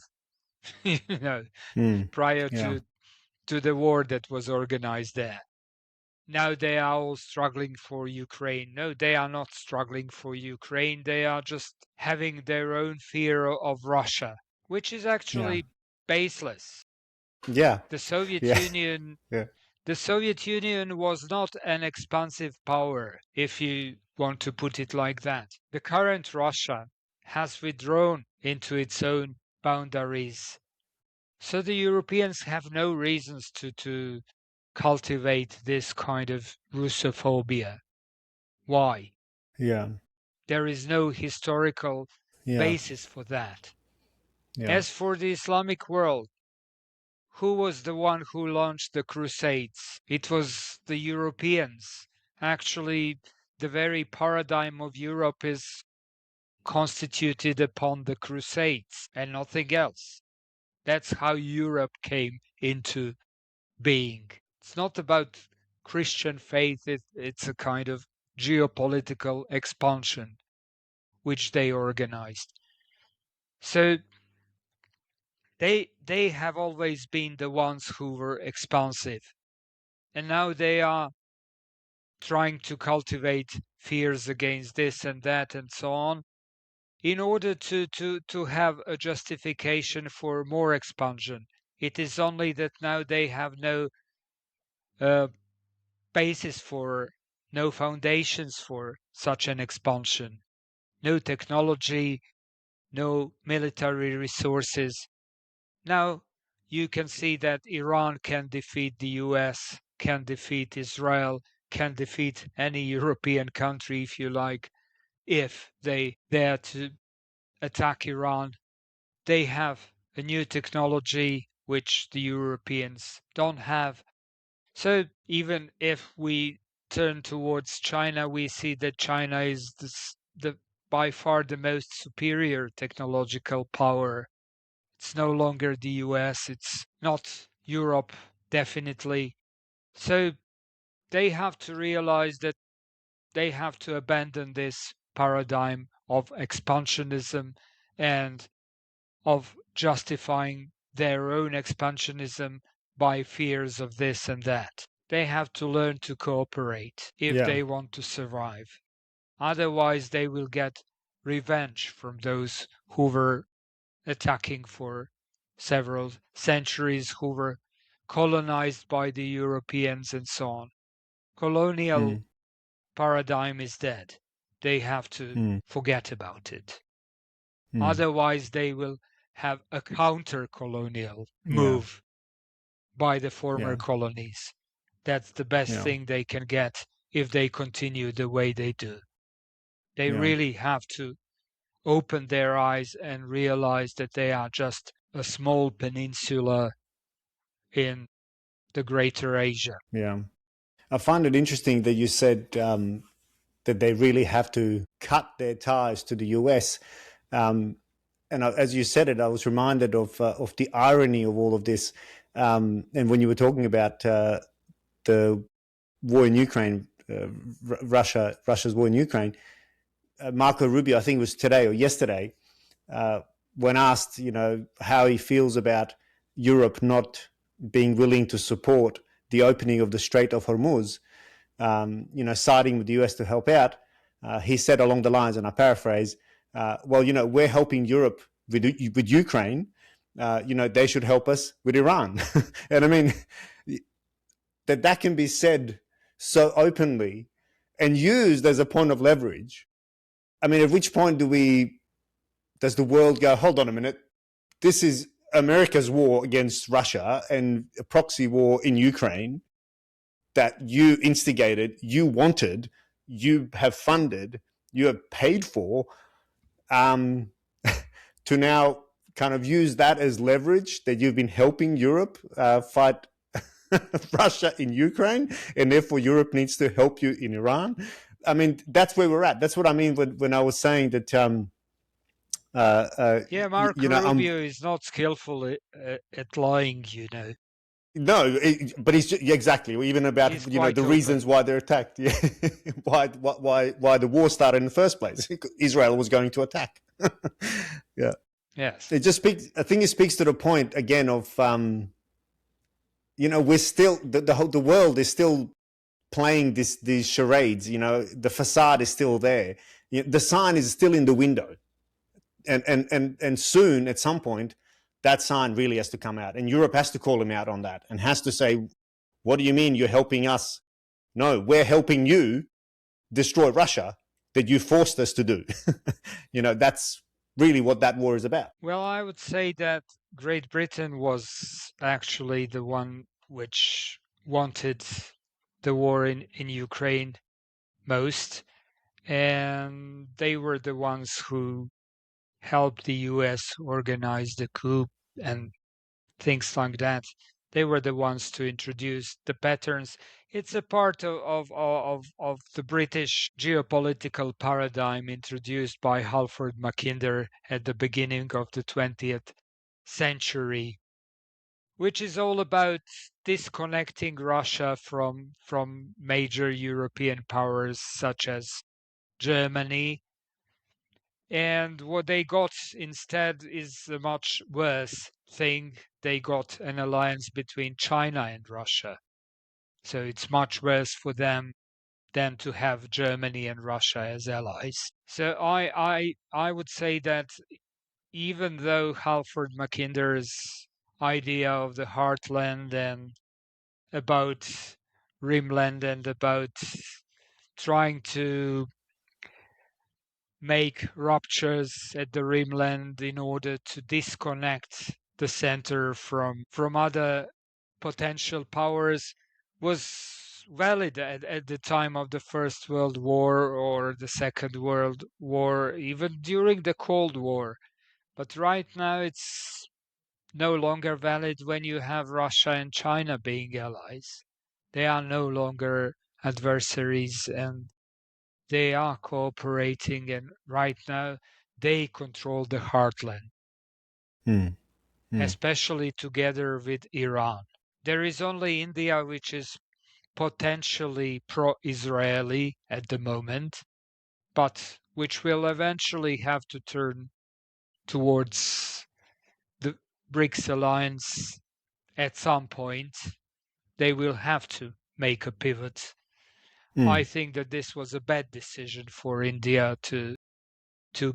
you know, prior to the war that was organized there. Now they are all struggling for Ukraine. No, they are not struggling for Ukraine. They are just having their own fear of Russia, which is actually baseless. Yeah. The Soviet Yeah. Union Yeah. the Soviet Union was not an expansive power, if you want to put it like that. The current Russia has withdrawn into its own boundaries. So the Europeans have no reasons to cultivate this kind of Russophobia. Why? Yeah. There is no historical basis for that. As for the Islamic world, who was the one who launched the Crusades? It was the Europeans. Actually, the very paradigm of Europe is constituted upon the Crusades and nothing else. That's how Europe came into being. It's not about Christian faith, it's a kind of geopolitical expansion which they organized. So they have always been the ones who were expansive. And now they are trying to cultivate fears against this and that and so on in order to have a justification for more expansion. It is only that now they have no basis for, no foundations for such an expansion, no technology, no military resources. Now you can see that Iran can defeat the US, can defeat Israel, can defeat any European country if you like, if they dare to attack Iran. They have a new technology which the Europeans don't have. So even if we turn towards China, we see that China is the by far the most superior technological power It's no longer the US. It's not Europe, definitely. So they have to realize that they have to abandon this paradigm of expansionism and of justifying their own expansionism by fears of this and that. They have to learn to cooperate if they want to survive. Otherwise, they will get revenge from those who were attacking for several centuries, who were colonized by the Europeans and so on. Colonial paradigm is dead. They have to forget about it. Otherwise, they will have a counter-colonial move by the former colonies. That's the best thing they can get if they continue the way they do. They really have to open their eyes and realize that they are just a small peninsula in the greater Asia. Yeah. I find it interesting that you said that they really have to cut their ties to the US. And as you said it, I was reminded of the irony of all of this. And when you were talking about the war in Ukraine, Russia's war in Ukraine, Marco Rubio, I think it was today or yesterday, when asked, how he feels about Europe not being willing to support the opening of the Strait of Hormuz, siding with the US to help out, he said along the lines, and I paraphrase, we're helping Europe with Ukraine. They should help us with Iran. And I mean, that can be said so openly and used as a point of leverage. I mean, at which point does the world go, hold on a minute, this is America's war against Russia and a proxy war in Ukraine that you instigated, you wanted, you have funded, you have paid for, to now kind of use that as leverage that you've been helping Europe fight Russia in Ukraine, and therefore Europe needs to help you in Iran. I mean, that's where we're at. That's what I mean when I was saying that. Marco Rubio is not skillful at lying, No, but he's exactly even about the reasons why they're attacked. Yeah. why the war started in the first place. Israel was going to attack. Yeah. Yes. It just speaks. I think it speaks to the point again of we're still the world is still playing these charades. The facade is still there. The sign is still in the window, and soon at some point that sign really has to come out, and Europe has to call him out on that and has to say, what do you mean you're helping us? No, we're helping you destroy Russia that you forced us to do. That's really what that war is about. Well, I would say that Great Britain was actually the one which wanted the war in Ukraine most, and they were the ones who helped the US organize the coup and things like that. They were the ones to introduce the patterns. It's a part of the British geopolitical paradigm introduced by Halford Mackinder at the beginning of the 20th century, which is all about disconnecting Russia from major European powers such as Germany. And what they got instead is a much worse thing. They got an alliance between China and Russia. So it's much worse for them than to have Germany and Russia as allies. So I would say that even though Halford Mackinder's idea of the heartland and about Rimland and about trying to make ruptures at the rimland in order to disconnect the center from other potential powers was valid at the time of the First World War or the Second World War, even during the Cold War. But right now it's no longer valid when you have Russia and China being allies. They are no longer adversaries and they are cooperating, and right now they control the heartland. especially together with Iran. There is only India, which is potentially pro-Israeli at the moment, but which will eventually have to turn towards the BRICS alliance at some point. They will have to make a pivot. I think that this was a bad decision for India to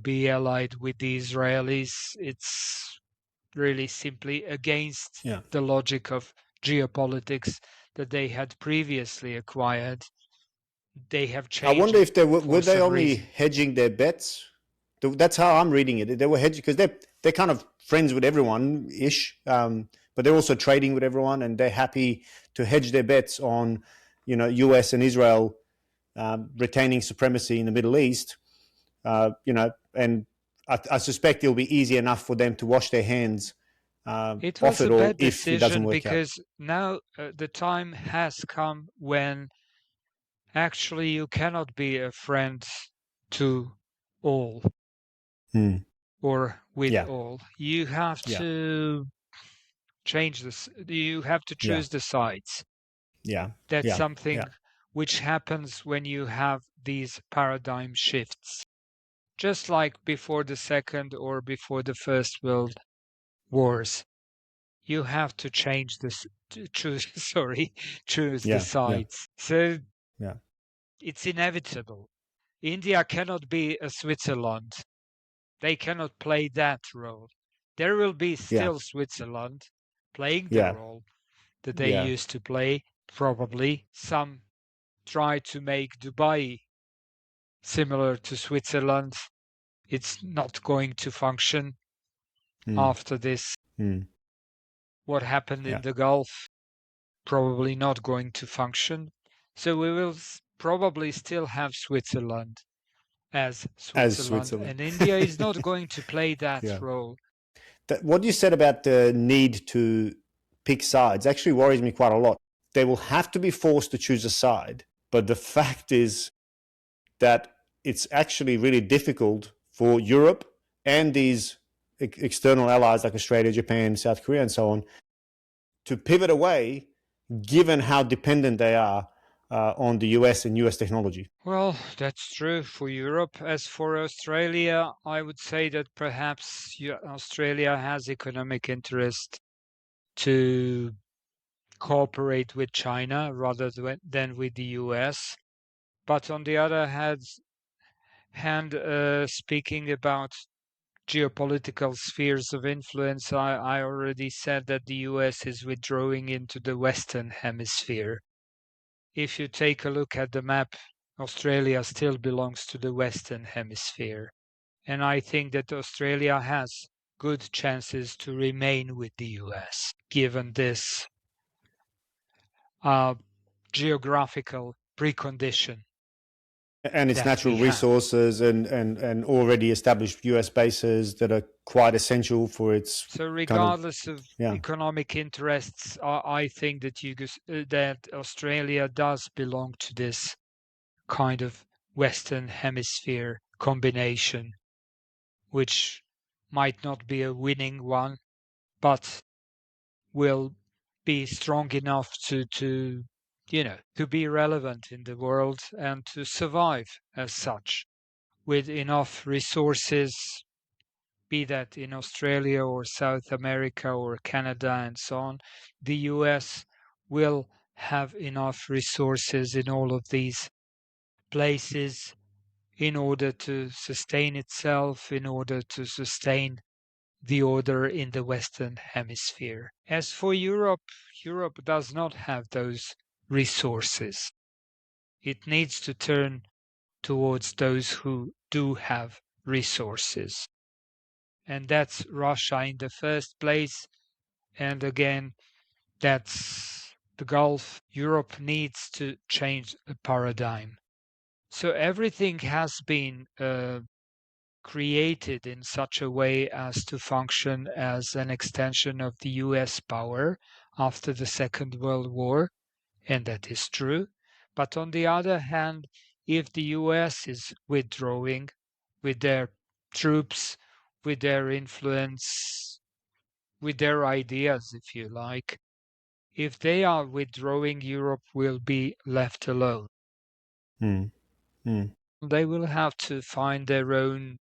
be allied with the Israelis. It's really simply against the logic of geopolitics that they had previously acquired. They have changed. I wonder if they were they only hedging their bets. That's how I'm reading it. They were hedging because they're kind of friends with everyone ish, but they're also trading with everyone, and they're happy to hedge their bets on, US and Israel retaining supremacy in the Middle East. And I suspect it'll be easy enough for them to wash their hands it off was it a all bad if it doesn't decision work because now the time has come when actually you cannot be a friend to all or with all. You have to change this. You have to choose the sides. That's something which happens when you have these paradigm shifts. Just like before the Second or before the First World Wars, you have to change this. Choose the sides. So it's inevitable. India cannot be a Switzerland. They cannot play that role. There will be still Switzerland playing the role that they used to play. Probably some try to make Dubai similar to Switzerland. It's not going to function after this. What happened in the Gulf, probably not going to function. So we will probably still have Switzerland as Switzerland. And India is not going to play that role. What you said about the need to pick sides actually worries me quite a lot. They will have to be forced to choose a side. But the fact is that it's actually really difficult for Europe and these external allies like Australia, Japan, South Korea, and so on to pivot away, given how dependent they are on the US and US technology. Well, that's true for Europe. As for Australia, I would say that perhaps Australia has economic interest to cooperate with China rather than with the US. But on the other hand, speaking about geopolitical spheres of influence, I already said that the US is withdrawing into the Western Hemisphere. If you take a look at the map, Australia still belongs to the Western Hemisphere. And I think that Australia has good chances to remain with the US, given this geographical precondition. And its natural resources and already established US bases that are quite essential for its. So regardless of economic interests, I think that that Australia does belong to this kind of Western Hemisphere combination, which might not be a winning one, but will be strong enough to be relevant in the world and to survive as such with enough resources, be that in Australia or South America or Canada and so on. The US will have enough resources in all of these places in order to sustain itself, in order to sustain the order in the Western Hemisphere. As for Europe, Europe does not have those resources. It needs to turn towards those who do have resources. And that's Russia in the first place. And again, that's the Gulf. Europe needs to change the paradigm. So everything has been created in such a way as to function as an extension of the US power after the Second World War, and that is true. But on the other hand, if the US is withdrawing with their troops, with their influence, with their ideas, if you like. If they are withdrawing, Europe will be left alone. Mm. Mm. They will have to find their own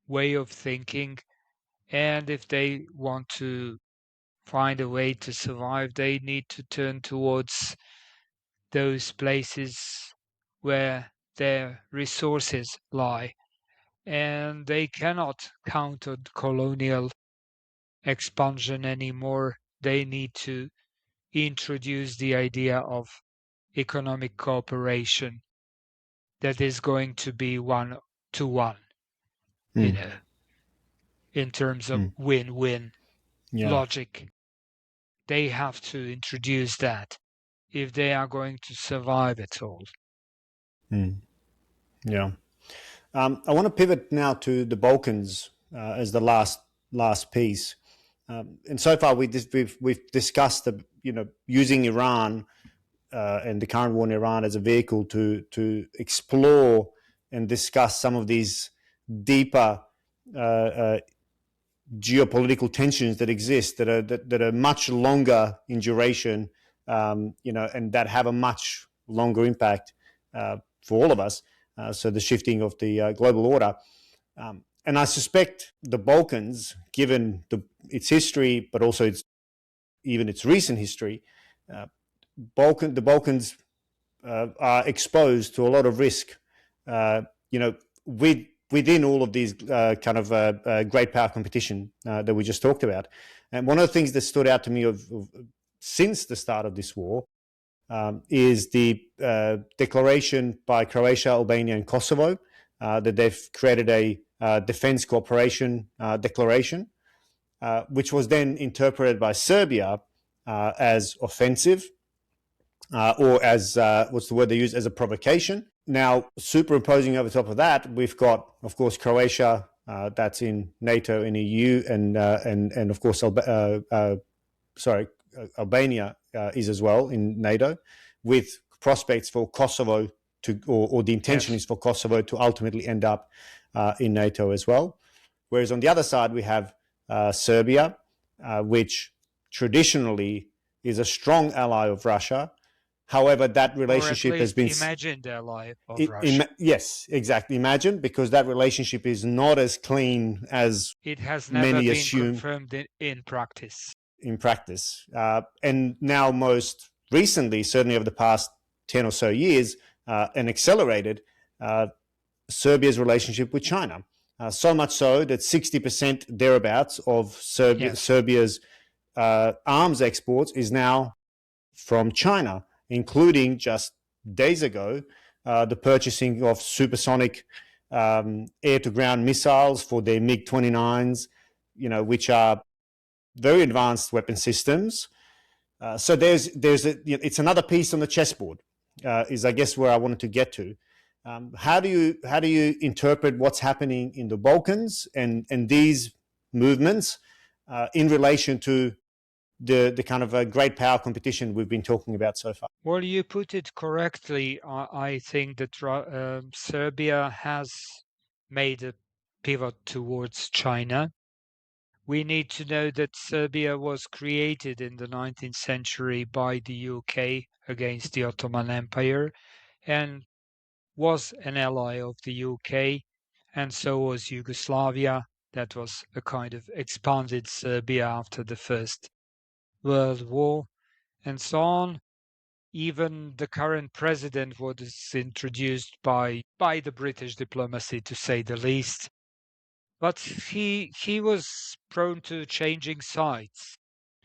way of thinking, and if they want to find a way to survive, they need to turn towards those places where their resources lie. And they cannot count on colonial expansion anymore. They need to introduce the idea of economic cooperation that is going to be 1-to-1, you Mm. know, in terms of Mm. win-win Yeah. logic. They have to introduce that if they are going to survive at all. Mm. Yeah. I want to pivot now to the Balkans as the last piece. And so far, we've discussed the using Iran and the current war in Iran as a vehicle to explore and discuss some of these deeper geopolitical tensions that exist that are much longer in duration, and that have a much longer impact for all of us. So the shifting of the global order. And I suspect the Balkans, given its history, but also even its recent history, the Balkans are exposed to a lot of risk, within all of these kind of great power competition that we just talked about. And one of the things that stood out to me since the start of this war is the declaration by Croatia, Albania, and Kosovo that they've created a defense cooperation declaration, which was then interpreted by Serbia as offensive, or as what's the word they use, as a provocation. Now, superimposing over top of that, we've got, of course, Croatia, that's in NATO and EU, and of course, Albania is as well in NATO, with prospects for Kosovo or the intention is for Kosovo to ultimately end up in NATO as well. Whereas on the other side, we have Serbia, which traditionally is a strong ally of Russia. However, that relationship has been imagined ally of Russia. Yes, exactly. Imagine, because that relationship is not as clean as it has never many been assume confirmed in practice. And now, most recently, certainly over the past 10 or so years, and accelerated Serbia's relationship with China. So much so that 60% thereabouts of Serbia's arms exports is now from China, including just days ago the purchasing of supersonic air-to-ground missiles for their MiG-29s, which are very advanced weapon systems. So it's another piece on the chessboard. Is, I guess, where I wanted to get to. How do you interpret what's happening in the Balkans and these movements in relation to the kind of a great power competition we've been talking about so far? Well, you put it correctly. I think that Serbia has made a pivot towards China. We need to know that Serbia was created in the 19th century by the UK against the Ottoman Empire and was an ally of the UK, and so was Yugoslavia. That was a kind of expanded Serbia after the First World War, and so on. Even the current president was introduced by the British diplomacy, to say the least. But he was prone to changing sides.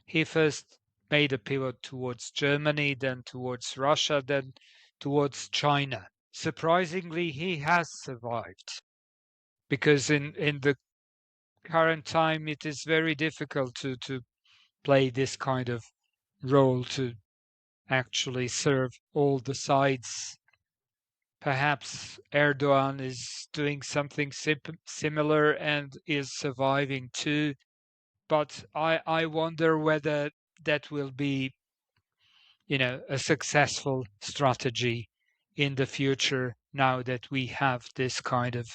He first made a pivot towards Germany, then towards Russia, then towards China. Surprisingly, he has survived, because in the current time it is very difficult to play this kind of role, to actually serve all the sides. Perhaps Erdogan is doing something similar and is surviving too, but I wonder whether that will be, a successful strategy in the future, now that we have this kind of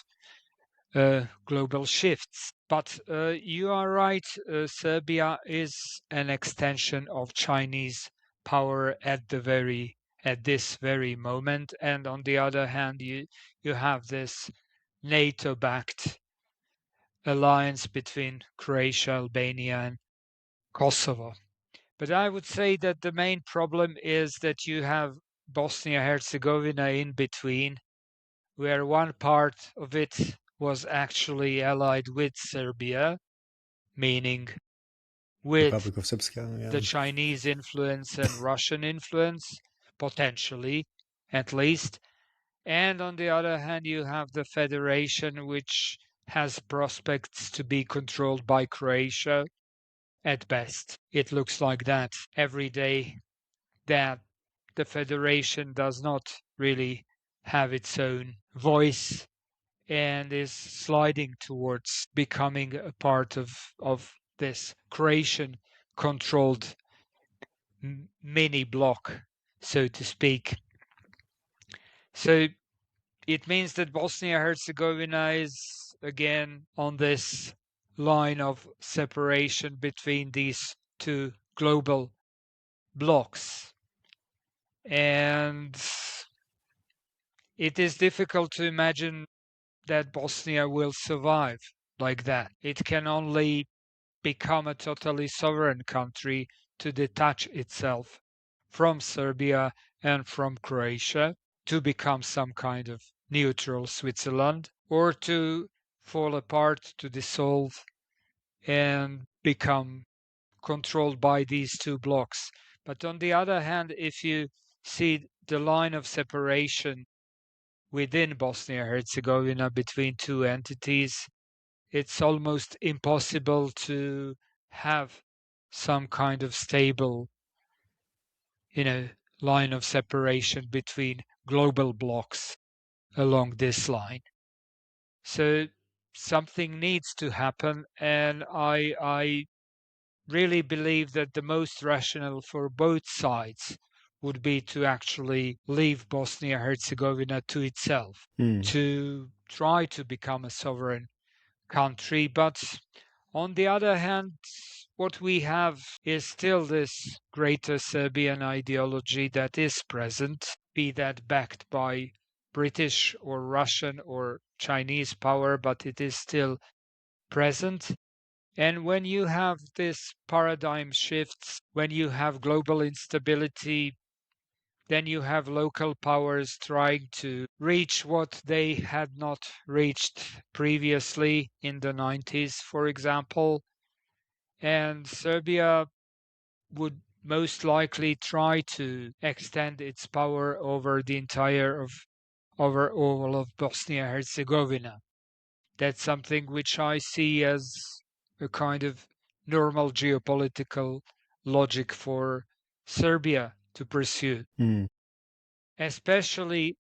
global shifts. But you are right, Serbia is an extension of Chinese power at this very moment, and on the other hand, you have this NATO-backed alliance between Croatia, Albania, and Kosovo. But I would say that the main problem is that you have Bosnia-Herzegovina in between, where one part of it was actually allied with Serbia, meaning with Republic of Srpska, yeah. the Chinese influence and Russian influence, potentially, at least. And on the other hand, you have the federation, which has prospects to be controlled by Croatia at best. It looks like that every day, that the federation does not really have its own voice and is sliding towards becoming a part of this Croatian controlled mini bloc, so to speak. So it means that Bosnia-Herzegovina is again on this line of separation between these two global blocs. And it is difficult to imagine that Bosnia will survive like that. It can only become a totally sovereign country to detach itself from Serbia and from Croatia, to become some kind of neutral Switzerland, or to fall apart, to dissolve, and become controlled by these two blocs. But on the other hand, if you see the line of separation within Bosnia-Herzegovina between two entities, it's almost impossible to have some kind of stable, line of separation between global blocs along this line. So something needs to happen, and I really believe that the most rational for both sides would be to actually leave Bosnia-Herzegovina to itself, to try to become a sovereign country. But on the other hand, what we have is still this greater Serbian ideology that is present, be that backed by British or Russian or Chinese power, but it is still present. And when you have this paradigm shifts, when you have global instability, then you have local powers trying to reach what they had not reached previously in the 90s, for example. And Serbia would most likely try to extend its power over the over all of Bosnia-Herzegovina. That's something which I see as a kind of normal geopolitical logic for Serbia to pursue, especially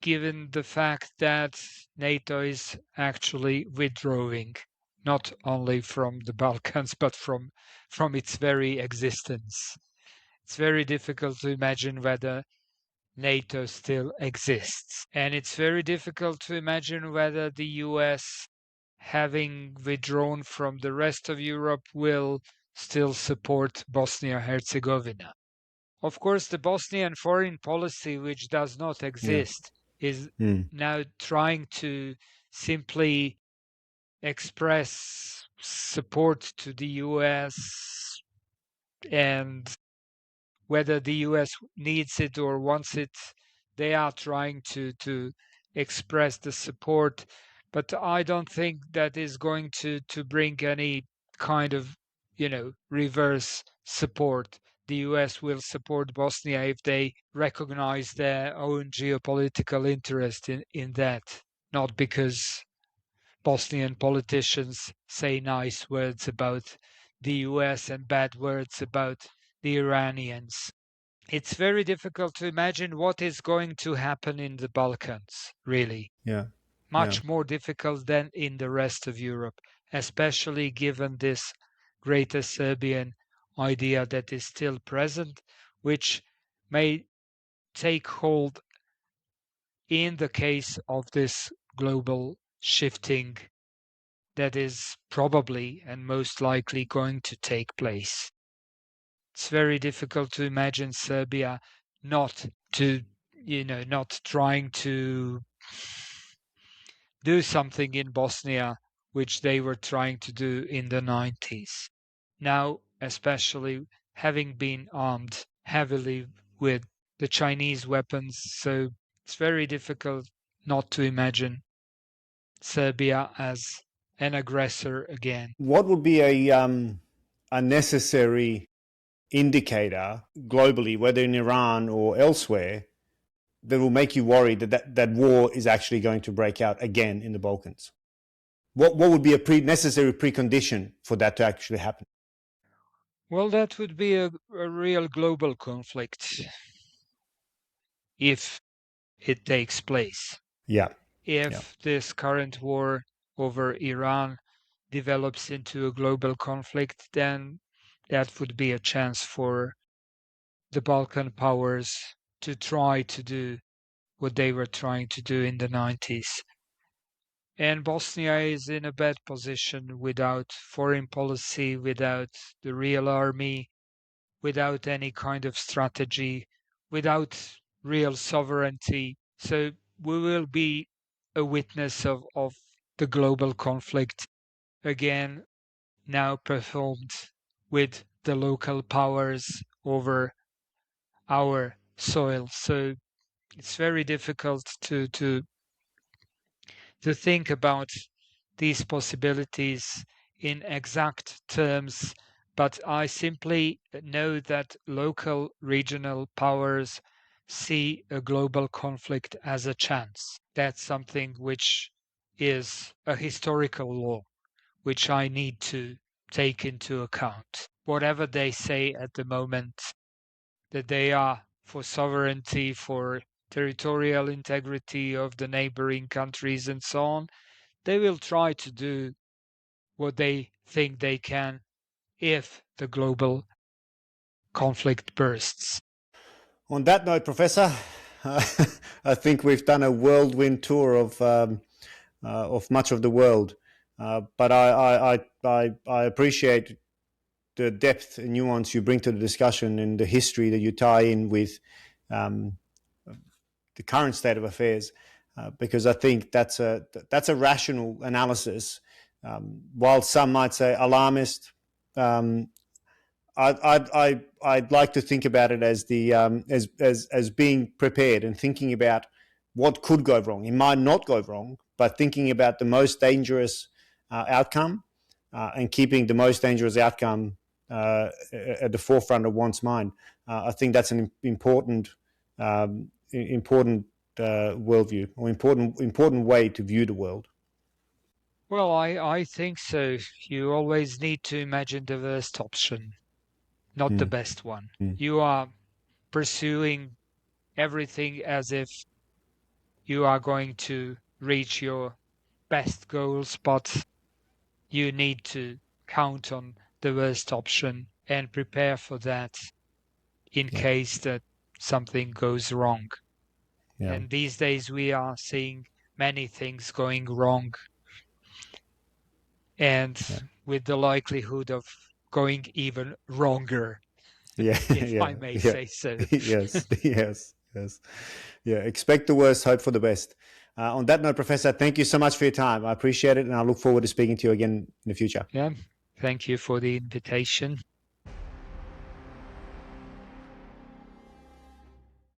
given the fact that NATO is actually withdrawing, not only from the Balkans, but from its very existence. It's very difficult to imagine whether NATO still exists. And it's very difficult to imagine whether the US, having withdrawn from the rest of Europe, will still support Bosnia-Herzegovina. Of course, the Bosnian foreign policy, which does not exist, is now trying to simply express support to the US, and whether the US needs it or wants it, they are trying to express the support. But I don't think that is going to bring any kind of, reverse support. The US will support Bosnia if they recognize their own geopolitical interest in that, not because Bosnian politicians say nice words about the US and bad words about the Iranians. It's very difficult to imagine what is going to happen in the Balkans, really. Much more difficult than in the rest of Europe, especially given this greater Serbian idea that is still present, which may take hold in the case of this global shifting that is probably and most likely going to take place. It's very difficult to imagine Serbia not trying to do something in Bosnia, which they were trying to do in the 90s. Now, especially having been armed heavily with the Chinese weapons, so it's very difficult not to imagine Serbia as an aggressor again. What would be a necessary indicator globally, whether in Iran or elsewhere, that will make you worried that war is actually going to break out again in the Balkans? What would be a necessary precondition for that to actually happen? Well, that would be a real global conflict if it takes place. Yeah. If this current war over Iran develops into a global conflict, then that would be a chance for the Balkan powers to try to do what they were trying to do in the 90s. And Bosnia is in a bad position without foreign policy, without the real army, without any kind of strategy, without real sovereignty. So we will be a witness of the global conflict again, now performed with the local powers over our soil. So it's very difficult to think about these possibilities in exact terms, but I simply know that local regional powers see a global conflict as a chance. That's something which is a historical law, which I need to take into account. Whatever they say at the moment, that they are for sovereignty, for territorial integrity of the neighboring countries and so on, they will try to do what they think they can if the global conflict bursts. On that note, Professor, I think we've done a whirlwind tour of much of the world, but I appreciate the depth and nuance you bring to the discussion and the history that you tie in with the current state of affairs, because I think that's a rational analysis. While some might say alarmist, I'd like to think about it as as being prepared and thinking about what could go wrong. It might not go wrong, but thinking about the most dangerous outcome and keeping the most dangerous outcome at the forefront of one's mind. I think that's an important worldview, or important way to view the world. Well, I think so. You always need to imagine the worst option, not the best one. You are pursuing everything as if you are going to reach your best goals, but you need to count on the worst option and prepare for that in case that something goes wrong. And these days we are seeing many things going wrong, and with the likelihood of going even wronger, if I may say so. Yes. Yeah, expect the worst, hope for the best. On that note, Professor, thank you so much for your time. I appreciate it, and I look forward to speaking to you again in the future. Yeah, thank you for the invitation.